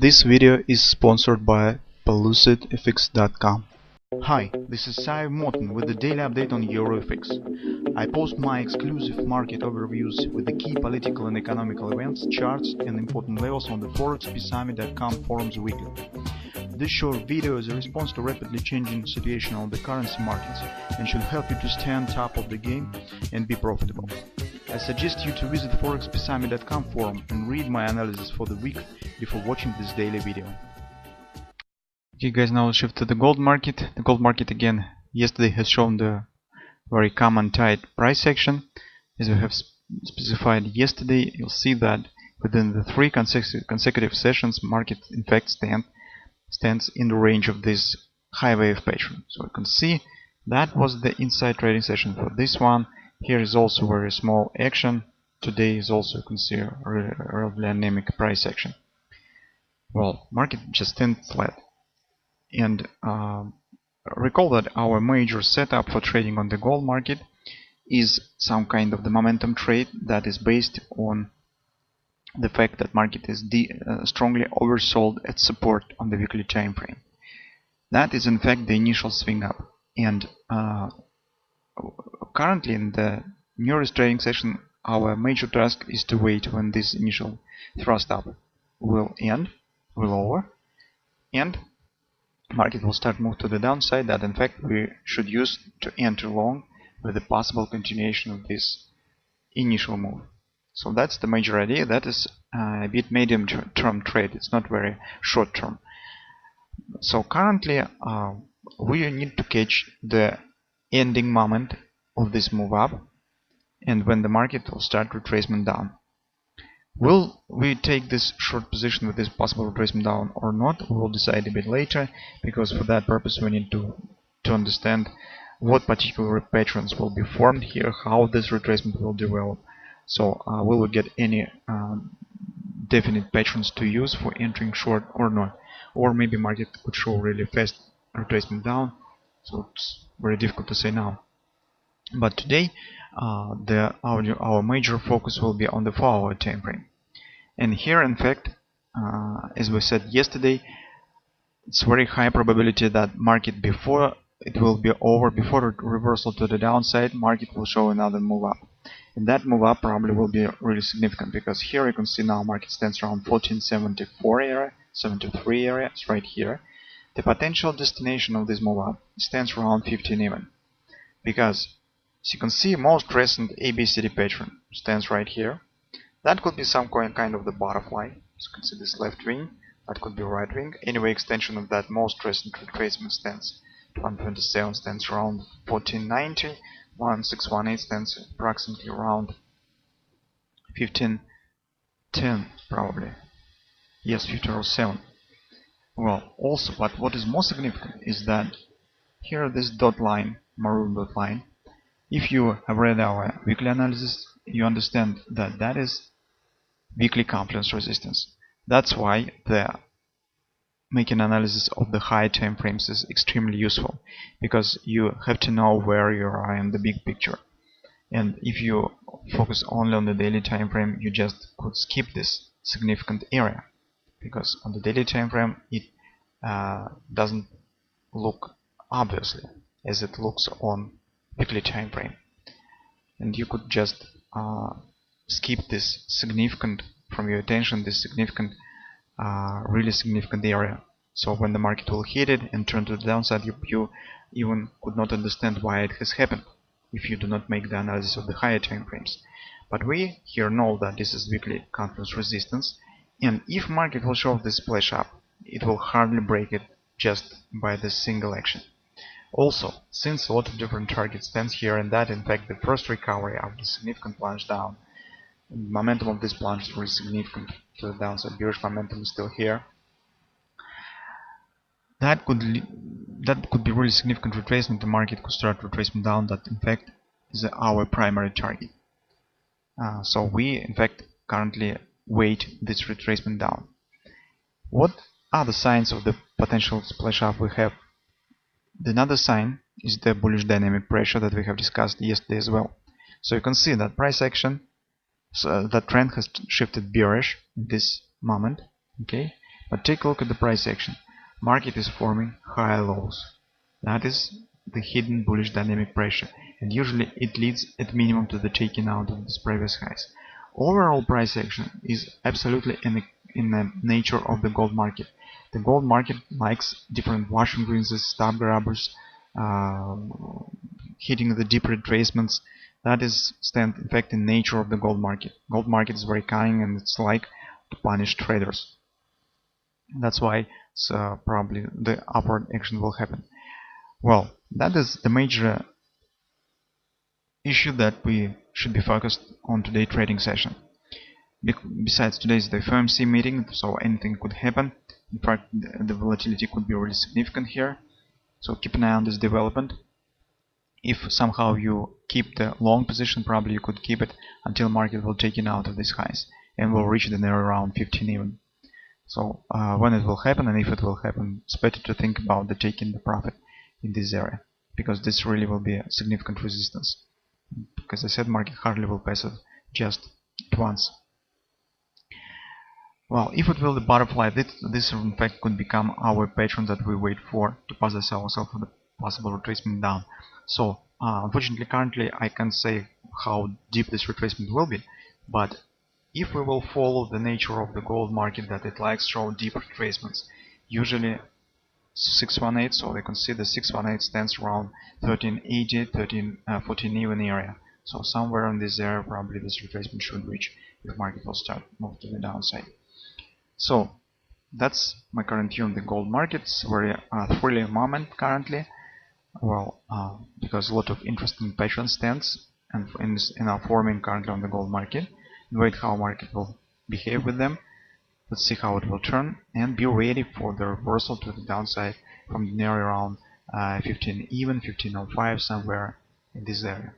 This video is sponsored by PelucidFX.com. Hi, this is Sive Morten with the daily update on EuroFX. I post my exclusive market overviews with the key political and economical events, charts and important levels on the ForexPeaceArmy.com forums weekly. This short video is a response to rapidly changing situation on the currency markets and should help you to stay on top of the game and be profitable. I suggest you to visit ForexPeaceArmy.com forum and read my analysis for the week before watching this daily video. Okay guys, now let's shift to the gold market. The gold market again yesterday has shown the very common tight price action. As we have specified yesterday, you'll see that within the three consecutive sessions, market in fact stands in the range of this high wave pattern. So you can see that was the inside trading session for this one. Here is also very small action. Today is also, you can see, a relatively anemic price action. Well, market just stands flat. And recall that our major setup for trading on the gold market is some kind of the momentum trade that is based on the fact that market is strongly oversold at support on the weekly time frame. That is in fact the initial swing up, and currently in the newest trading session our major task is to wait when this initial thrust up will over, and market will start move to the downside that in fact we should use to enter long with the possible continuation of this initial move. So that's the major idea. That is a bit medium term trade. It's not very short term. So currently we need to catch the ending moment of this move up, and when the market will start retracement down. Will we take this short position with this possible retracement down or not? We will decide a bit later, because for that purpose we need to understand what particular patterns will be formed here, how this retracement will develop. So will we get any definite patterns to use for entering short or not? Or maybe market could show really fast retracement down, so it's very difficult to say now. But today our major focus will be on the 4-hour time frame. And here in fact, as we said yesterday, it's very high probability that market, before it will be over, before reversal to the downside, market will show another move up. And that move up probably will be really significant, because here you can see now market stands around 1474 area, 73 area, it's right here. The potential destination of this move up stands around 15 even, because as you can see, most recent ABCD pattern stands right here. That could be some kind of the butterfly. As you can see, this left wing, that could be right wing. Anyway, extension of that most recent retracement stands 127, stands around 1490. 1618 stands approximately around 1510 probably. Yes, 1507. Well, also, but what is more significant is that here this dot line, maroon dot line, if you have read our weekly analysis, you understand that that is weekly compliance resistance. That's why the making analysis of the high time frames is extremely useful, because you have to know where you are in the big picture. And if you focus only on the daily time frame, you just could skip this significant area, because on the daily time frame it doesn't look obviously as it looks on weekly time frame, and you could just skip this significant from your attention, this significant really significant area. So when the market will hit it and turn to the downside, you even could not understand why it has happened if you do not make the analysis of the higher time frames. But we here know that this is weekly confluence resistance, and if market will show this splash up, it will hardly break it just by this single action. Also, since a lot of different targets stands here, and that in fact the first recovery after significant plunge down, momentum of this plunge is very significant to the downside. Bearish momentum is still here. That could be really significant retracement. The market could start retracement down. That in fact is our primary target. So we in fact currently wait this retracement down. What are the signs of the potential splash up we have? Another sign is the bullish dynamic pressure that we have discussed yesterday as well. So you can see that price action, so that trend has shifted bearish in this moment, okay, But take a look at the price action. Market is forming high lows. That is the hidden bullish dynamic pressure, and usually it leads at minimum to the taking out of these previous highs. Overall price action is absolutely in the nature of the gold market. The gold market likes different wash and greens, stop grabbers, hitting the deep retracements. That is in fact in nature of the gold market. Gold market is very cunning and it's like to punish traders. That's why probably the upward action will happen. Well, that is the major issue that we should be focused on today's trading session. Besides, today is the FOMC meeting, so anything could happen. In fact, the volatility could be really significant here. So keep an eye on this development. If somehow you keep the long position, probably you could keep it until market will take it out of these highs and will reach the area around 15 even. So when it will happen and if it will happen, it's better to think about the taking the profit in this area, because this really will be a significant resistance. Because I said, market hardly will pass it just at once. Well, if it will the butterfly, this in fact could become our pattern that we wait for to possess ourselves for the possible retracement down. So unfortunately currently I can't say how deep this retracement will be, but if we will follow the nature of the gold market that it likes show deep retracements, usually 618, so we can see the 618 stands around 1380, 14 even area. So somewhere in this area probably this retracement should reach if market will start move to the downside. So that's my current view on the gold market. It's very thrilling moment currently. Well, because a lot of interesting pattern stands and are forming currently on the gold market. Wait how market will behave with them. Let's see how it will turn and be ready for the reversal to the downside from the area around 15 even, 1505, somewhere in this area.